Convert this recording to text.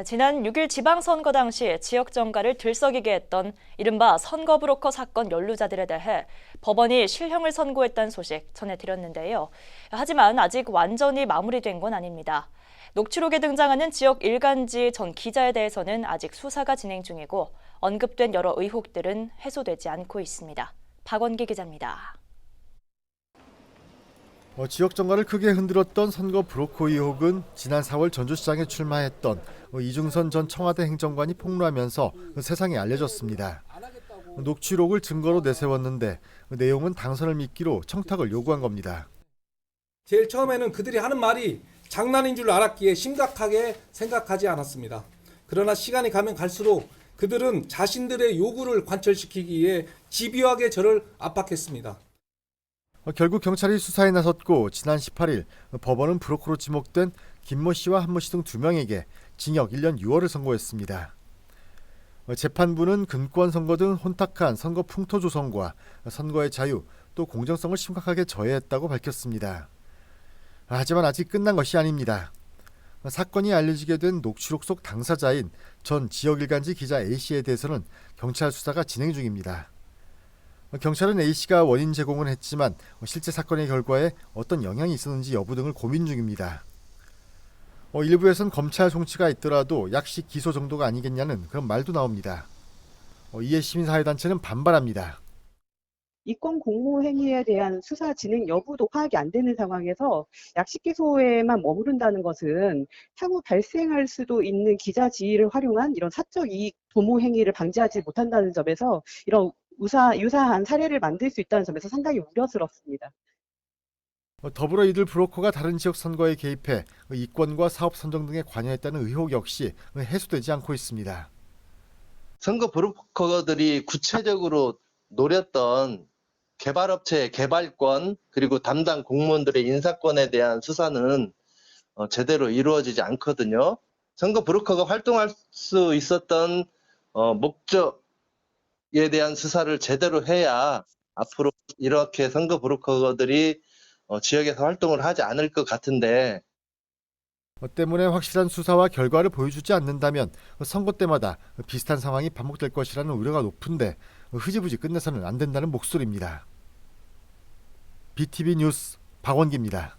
지난 6일 지방선거 당시 지역 정가를 들썩이게 했던 이른바 선거 브로커 사건 연루자들에 대해 법원이 실형을 선고했다는 소식 전해드렸는데요. 하지만 아직 완전히 마무리된 건 아닙니다. 녹취록에 등장하는 지역 일간지 전 기자에 대해서는 아직 수사가 진행 중이고 언급된 여러 의혹들은 해소되지 않고 있습니다. 박원기 기자입니다. 지역 정가를 크게 흔들었던 선거 브로커 의혹은 지난 4월 전주시장에 출마했던 이중선 전 청와대 행정관이 폭로하면서 세상에 알려졌습니다. 녹취록을 증거로 내세웠는데 내용은 당선을 미끼로 청탁을 요구한 겁니다. 제일 처음에는 그들이 하는 말이 장난인 줄 알았기에 심각하게 생각하지 않았습니다. 그러나 시간이 가면 갈수록 그들은 자신들의 요구를 관철시키기 위해 집요하게 저를 압박했습니다. 결국 경찰이 수사에 나섰고 지난 18일 법원은 브로커로 지목된 김모 씨와 한모 씨 등 2명에게 징역 1년 6월을 선고했습니다. 재판부는 금권 선거 등 혼탁한 선거 풍토 조성과 선거의 자유 또 공정성을 심각하게 저해했다고 밝혔습니다. 하지만 아직 끝난 것이 아닙니다. 사건이 알려지게 된 녹취록 속 당사자인 전 지역일간지 기자 A씨에 대해서는 경찰 수사가 진행 중입니다. 경찰은 A씨가 원인 제공은 했지만 실제 사건의 결과에 어떤 영향이 있었는지 여부 등을 고민 중입니다. 일부에선 검찰 송치가 있더라도 약식 기소 정도가 아니겠냐는 그런 말도 나옵니다. 이에 시민사회단체는 반발합니다. 이권 공모 행위에 대한 수사 진행 여부도 파악이 안 되는 상황에서 약식 기소에만 머무른다는 것은 향후 발생할 수도 있는 기자 지위를 활용한 이런 사적 이익 도모 행위를 방지하지 못한다는 점에서 이런 유사한 사례를 만들 수 있다는 점에서 상당히 우려스럽습니다. 더불어 이들 브로커가 다른 지역 선거에 개입해 이권과 사업 선정 등에 관여했다는 의혹 역시 해소되지 않고 있습니다. 선거 브로커들이 구체적으로 노렸던 개발업체의 개발권 그리고 담당 공무원들의 인사권에 대한 수사는 제대로 이루어지지 않거든요. 선거 브로커가 활동할 수 있었던 목적에 대한 수사를 제대로 해야 앞으로 이렇게 선거 브로커들이 지역에서 활동을 하지 않을 것 같은데 때문에 확실한 수사와 결과를 보여주지 않는다면 선거 때마다 비슷한 상황이 반복될 것이라는 우려가 높은데 흐지부지 끝내서는 안 된다는 목소리입니다. BTV 뉴스 박원기입니다.